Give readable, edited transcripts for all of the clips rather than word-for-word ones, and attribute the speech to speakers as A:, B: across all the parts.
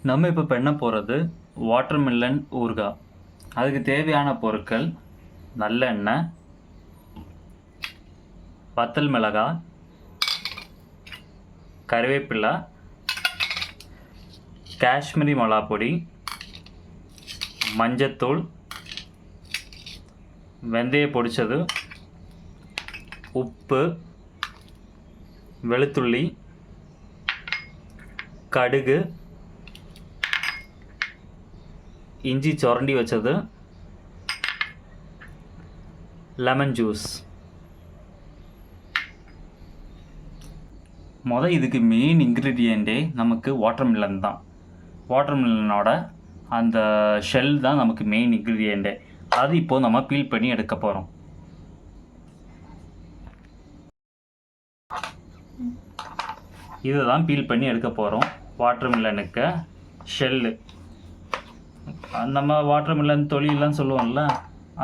A: நம்ம இப்போ பண்ண போகிறது வாட்டர்மெலன் ஊறுகாய். அதுக்கு தேவையான பொருட்கள்: நல்லெண்ணெய், வத்தல் மிளகாய், கறிவேப்பிலை, காஷ்மீரி மிளகாய் பொடி, மஞ்சத்தூள், வெந்தயம் பொடிச்சது, உப்பு, வெளுத்துள்ளி, கடுகு, இஞ்சி சுரண்டி வச்சது, லெமன் ஜூஸ். இதுக்கு மெயின் இன்க்ரீடியண்ட்டே நமக்கு வாட்டர்மெலன் தான். வாட்டர்மெலனோட அந்த ஷெல் தான் நமக்கு மெயின் இன்க்ரீடியண்ட்டே. அது இப்போது நம்ம பீல் பண்ணி எடுக்க போகிறோம். இதை தான் பீல் பண்ணி எடுக்க போகிறோம். வாட்டர்மெலனுக்கு ஷெல்லு, நம்ம வாட்டர்மெலன் தொழிலெலாம் சொல்லுவோம்ல,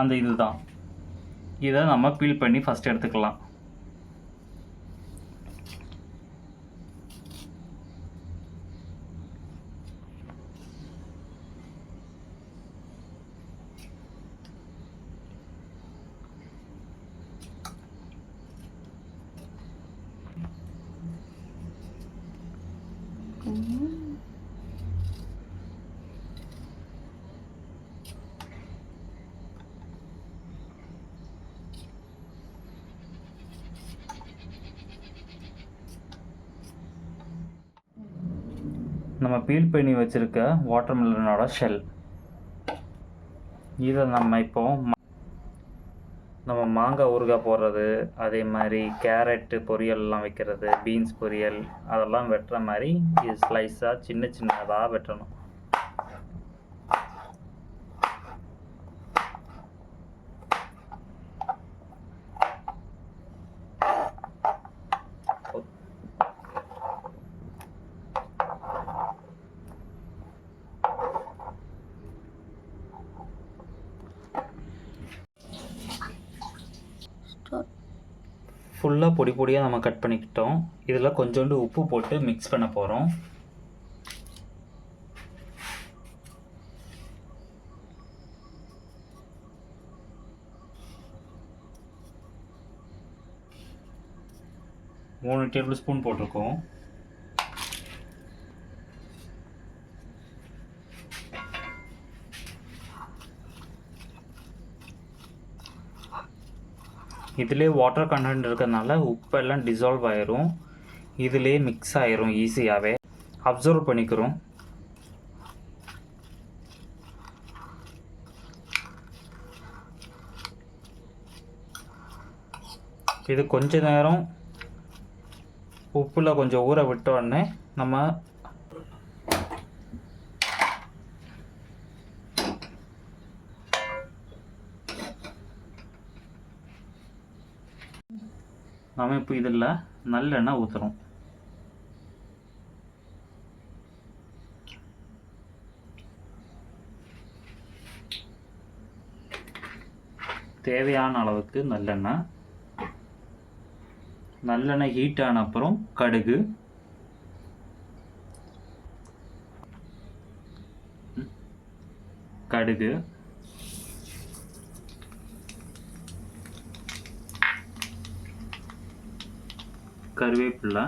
A: அந்த இது தான். இதை நம்ம பீல் பண்ணி ஃபஸ்ட் எடுத்துக்கலாம். நம்ம பீல் பண்ணி வச்சுருக்க வாட்டர்மெலனோட ஷெல், இதை நம்ம நம்ம மாங்காய் ஊறுகாய் போடுறது, அதே மாதிரி கேரட்டு பொரியல்லாம் வைக்கிறது, பீன்ஸ் பொரியல் அதெல்லாம் வெட்டுற மாதிரி இது ஸ்லைஸாக சின்ன சின்னதாக வெட்டணும். ஃபுல்லாக பொடி பொடியாக நம்ம கட் பண்ணிக்கிட்டோம். இதில் கொஞ்சோண்டு உப்பு போட்டு மிக்ஸ் பண்ண போகிறோம். மூணு டேபிள் ஸ்பூன் போட்டிருக்கோம். இதிலே வாட்டர் கண்டென்ட் இருக்கிறதுனால உப்பெல்லாம் டிசால்வ் ஆயிரும், இதிலே மிக்ஸ் ஆயிரும், ஈஸியாகவே அப்சர்வ் பண்ணிக்கிறோம். இது கொஞ்ச நேரம் உப்பில் கொஞ்சம் ஊற விட்ட உடனே நம்ம இப்போ இதில் நல்லெண்ணெய் ஊற்றுறோம். தேவையான அளவுக்கு நல்லெண்ணெய் ஹீட் ஆன அப்புறம் கடுகு, கருவேப்பிலை,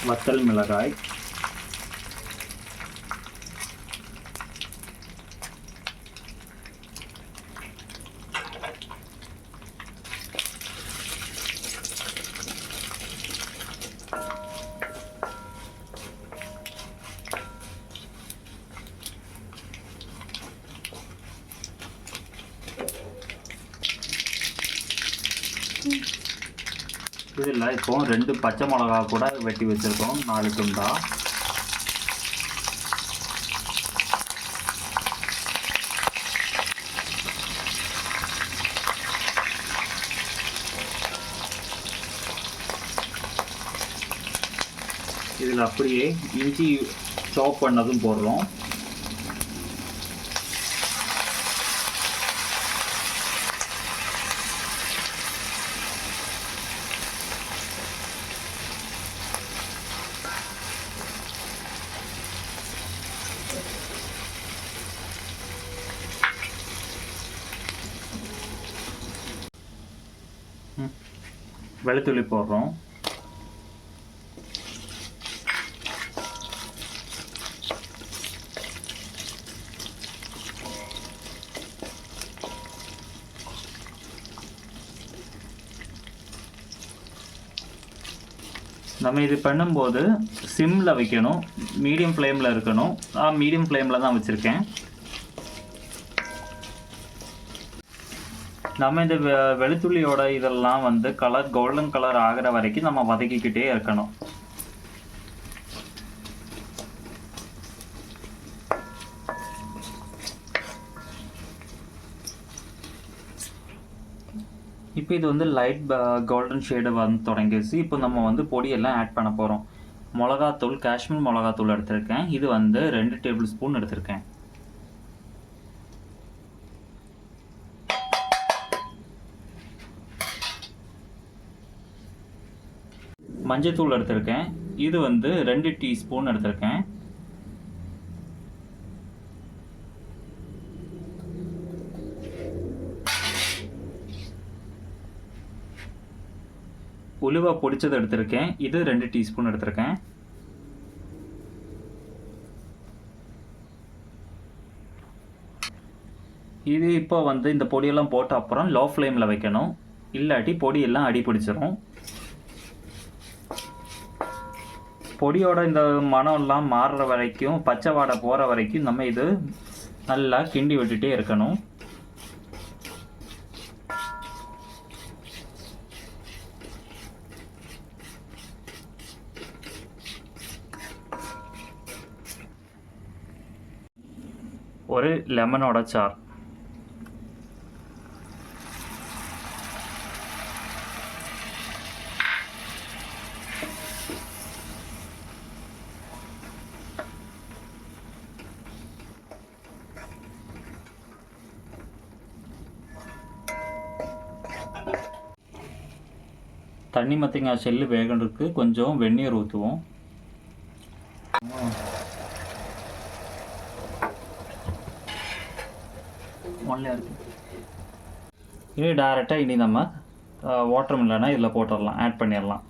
A: வத்தல் மிளகாய், இதில் இப்போ 2 பச்சை மிளகா கூட வெட்டி வச்சுருக்கோம், 4 துண்டா. இதில் அப்படியே இஞ்சி சாப் பண்ணதும் போடுறோம். வெளுத்துள்ளி போடுறோம். நம்ம இது பண்ணும்போது சிம்மில் வைக்கணும், மீடியம் ஃப்ளேமில் இருக்கணும். நான் மீடியம் ஃப்ளேமில் தான் வச்சுருக்கேன். நம்ம இந்த வெளுத்துள்ளியோட இதெல்லாம் வந்து கலர் கோல்டன் கலர் ஆகிற வரைக்கும் நம்ம வதக்கிக்கிட்டே இருக்கணும். இப்போ இது வந்து லைட் கோல்டன் ஷேடு வந்து தொடங்கிடுச்சு. இப்போ நம்ம வந்து பொடியெல்லாம் ஆட் பண்ண போகிறோம். மிளகாத்தூள், காஷ்மீர் மிளகாத்தூள் எடுத்திருக்கேன். இது வந்து 2 டேபிள் ஸ்பூன் எடுத்திருக்கேன். மஞ்சத்தூள் எடுத்திருக்கேன். இது வந்து 2 டீஸ்பூன் எடுத்திருக்கேன். உலுவா பொடிச்சது எடுத்திருக்கேன். இது 2 டீஸ்பூன் எடுத்திருக்கேன். இது இப்போ வந்து இந்த பொடியெல்லாம் போட்ட அப்புறம் லோ ஃப்ளேமில் வைக்கணும், இல்லாட்டி பொடியெல்லாம் அடி பிடிச்சிரும். பொடியோட இந்த மணம்லாம் மாறுற வரைக்கும், பச்சை வாடை போகிற வரைக்கும் நம்ம இது நல்லா கிண்டி விட்டுட்டே இருக்கணும். ஒரு லெமனோட சார், தண்ணி மத்திங்காய் செல்லு வேகன்றதுக்கு கொஞ்சம் வெந்நீர் ஊற்றுவோம். இனி டைரெக்டாக இனி நம்ம வாட்டர் மில்லனை இதில் போட்டுடலாம், ஆட் பண்ணிடலாம்.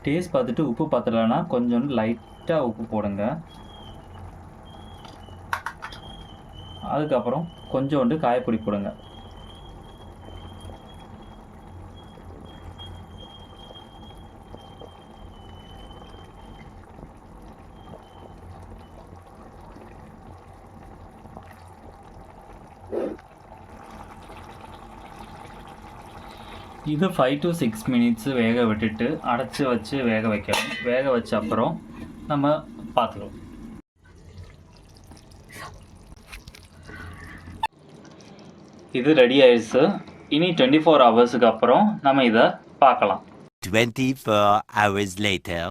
A: டேஸ்ட் பார்த்துட்டு உப்பு பத்தலைன்னா கொஞ்சம் லைட்டாக உப்பு போடுங்க. அதுக்கப்புறம் கொஞ்சோண்டு காயப்பொடி போடுங்க. இது 5 to 6 மினிட்ஸ் வேக விட்டுட்டு அடைச்சி வச்சு வேக வைக்கணும். வேக வச்ச அப்புறம் நம்ம பார்த்துக்கலாம். இது ரெடி ஆயிடுச்சு. இனி 24 ஹவர்ஸுக்கு அப்புறம் நம்ம இதை பார்க்கலாம்.
B: 24 hours later.